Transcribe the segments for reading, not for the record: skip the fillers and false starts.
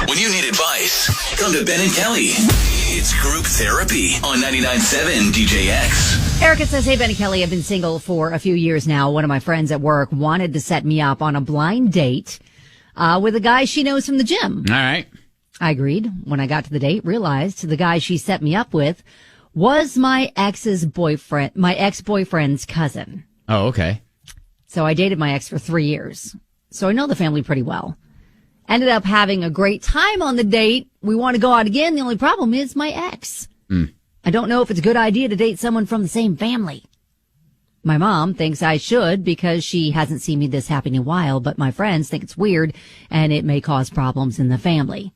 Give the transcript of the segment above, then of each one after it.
When you need advice, come to Ben and Kelly. It's Group Therapy on 99.7 DJX. Erica says, hey, Ben and Kelly, I've been single for a few years now. One of my friends at work wanted to set me up on a blind date with a guy she knows from the gym. All right. I agreed. When I got to the date, realized the guy she set me up with was my ex-boyfriend's cousin. Oh, okay. So I dated my ex for 3 years. So I know the family pretty well. Ended up having a great time on the date. We want to go out again. The only problem is my ex. I don't know if it's a good idea to date someone from the same family. My mom thinks I should because she hasn't seen me this happy in a while, but my friends think it's weird and it may cause problems in the family.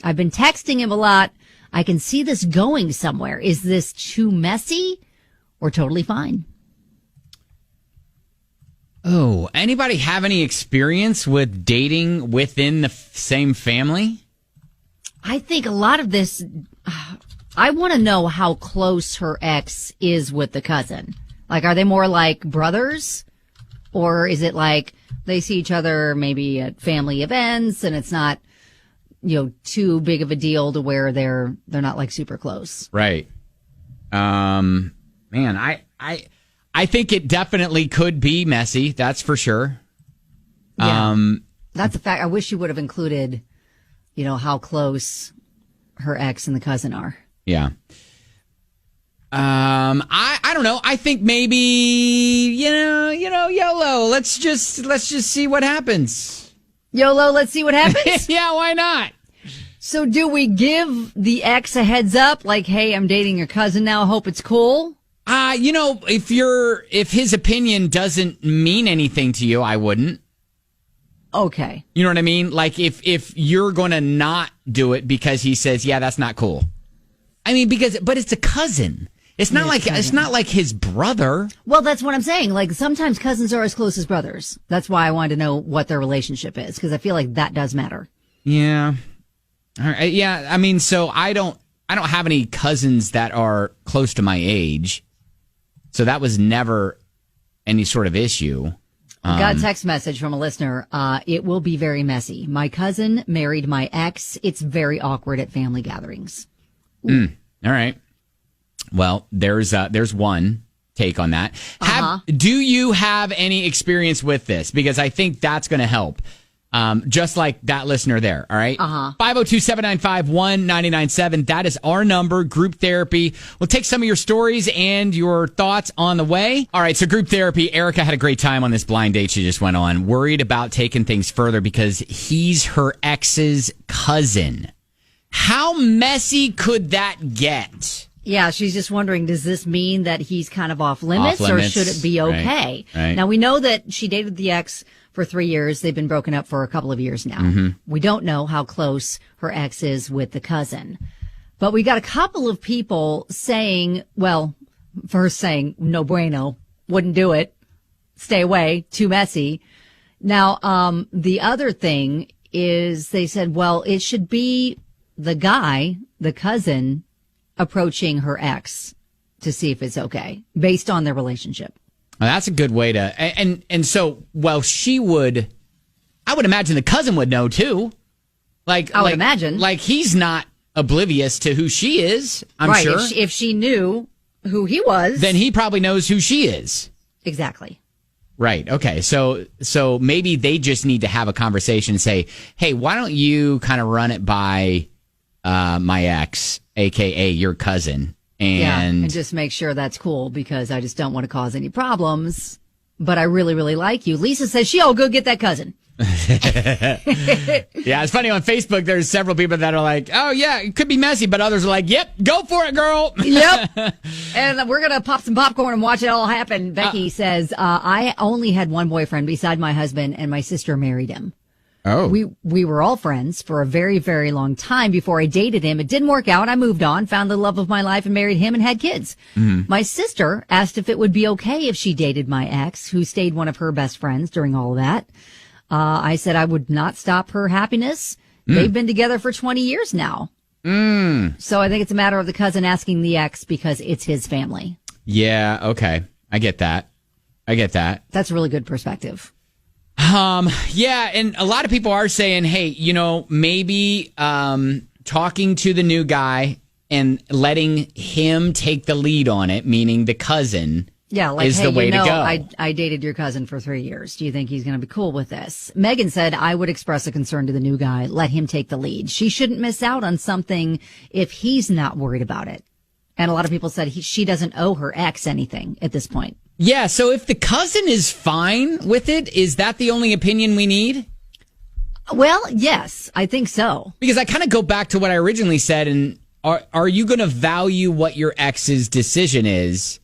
I've been texting him a lot. I can see this going somewhere. Is this too messy or totally fine? Oh, anybody have any experience with dating within the same family? I think a lot of this, I want to know how close her ex is with the cousin. Like, are they more like brothers? Or is it like they see each other maybe at family events and it's not, too big of a deal to where they're not like super close? Right. Man, I think it definitely could be messy. That's for sure. Yeah. That's a fact. I wish you would have included, how close her ex and the cousin are. Yeah. I don't know. I think maybe, YOLO. Let's just see what happens. YOLO, let's see what happens? Yeah, why not? So do we give the ex a heads up? Like, hey, I'm dating your cousin now. Hope it's cool. If his opinion doesn't mean anything to you, I wouldn't. Okay. You know what I mean? Like if you're going to not do it because he says, yeah, that's not cool. I mean, but it's a cousin. It's not like his brother. Well, that's what I'm saying. Like sometimes cousins are as close as brothers. That's why I wanted to know what their relationship is, because I feel like that does matter. Yeah. All right. Yeah. I mean, so I don't have any cousins that are close to my age. So that was never any sort of issue. I got a text message from a listener. It will be very messy. My cousin married my ex. It's very awkward at family gatherings. All right. Well, there's one take on that. Do you have any experience with this? Because I think that's going to help. Just like that listener there. All right. 502-795-1997. That is our number. Group Therapy. We'll take some of your stories and your thoughts on the way. All right. So Group Therapy. Erica had a great time on this blind date she just went on. Worried about taking things further because he's her ex's cousin. How messy could that get? Yeah, she's just wondering, does this mean that he's kind of off limits, or should it be okay? Right. Now, we know that she dated the ex for 3 years. They've been broken up for a couple of years now. Mm-hmm. We don't know how close her ex is with the cousin. But we got a couple of people saying, well, first saying, no bueno, wouldn't do it, stay away, too messy. Now, the other thing is they said, well, it should be the guy, the cousin, approaching her ex to see if it's okay based on their relationship. Well, that's a good way to, and so, well, I would imagine the cousin would know too. I would imagine. Like he's not oblivious to who she is, I'm sure. If she knew who he was, then he probably knows who she is. Exactly. Right. Okay. So maybe they just need to have a conversation and say, hey, why don't you kind of run it by my ex, AKA your cousin, and just make sure that's cool, because I just don't want to cause any problems. But I really, really like you. Lisa says she all go get that cousin. Yeah, it's funny on Facebook. There's several people that are like, "Oh yeah, it could be messy," but others are like, "Yep, go for it, girl." Yep. And we're gonna pop some popcorn and watch it all happen. Becky says, "I only had one boyfriend beside my husband, and my sister married him. Oh, we were all friends for a very, very long time before I dated him. It didn't work out. I moved on, found the love of my life, and married him and had kids. Mm-hmm. My sister asked if it would be okay if she dated my ex, who stayed one of her best friends during all of that. I said I would not stop her happiness. They've been together for 20 years now. So I think it's a matter of the cousin asking the ex because it's his family. Yeah, okay. I get that. That's a really good perspective. Yeah, and a lot of people are saying, hey, maybe talking to the new guy and letting him take the lead on it, meaning the cousin, is the way to go. I dated your cousin for 3 years. Do you think he's going to be cool with this? Megan said, I would express a concern to the new guy. Let him take the lead. She shouldn't miss out on something if he's not worried about it. And a lot of people said she doesn't owe her ex anything at this point. Yeah, so if the cousin is fine with it, is that the only opinion we need? Well, yes, I think so. Because I kind of go back to what I originally said, and are you going to value what your ex's decision is,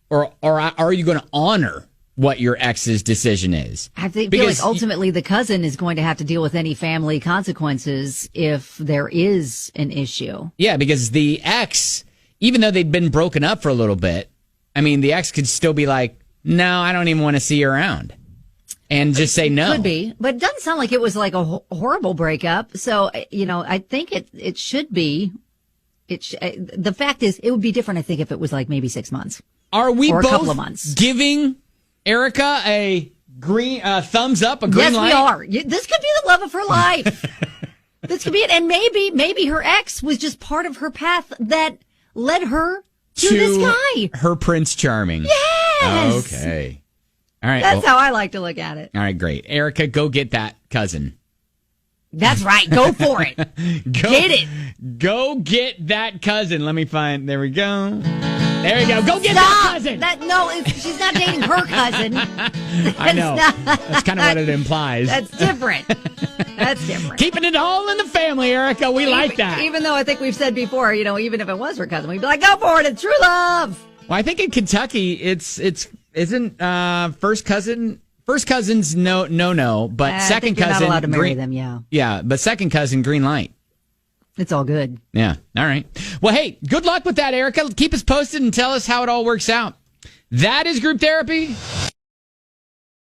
or are you going to honor what your ex's decision is? I feel like ultimately the cousin is going to have to deal with any family consequences if there is an issue. Yeah, because the ex, even though they'd been broken up for a little bit, I mean, the ex could still be like, no, I don't even want to see you around. And just say no. Could be. But it doesn't sound like it was like a horrible breakup. So, I think it should be. The fact is, it would be different, I think, if it was like maybe 6 months. Are we or both a couple of months. Giving Erica a green thumbs up, a green light? Yes, we are. This could be the love of her life. This could be it. And maybe her ex was just part of her path that led her to this guy. Her Prince Charming. Yes. Okay. All right. That's how I like to look at it. All right, great. Erica, go get that cousin. That's right. Go for it. Get it. Go get that cousin. Let me find. There we go. There you go. Go get Stop. that cousin. She's not dating her cousin. I know. That's kind of what it implies. That's different. That's different. Keeping it all in the family, Erica. We like that. Even though I think we've said before, even if it was her cousin, we'd be like, go for it. It's true love. Well, I think in Kentucky, isn't first cousin's no, but second cousin, you're not allowed to marry them. Yeah, but second cousin, green light. It's all good. Yeah. All right. Well, hey, good luck with that, Erica. Keep us posted and tell us how it all works out. That is Group Therapy.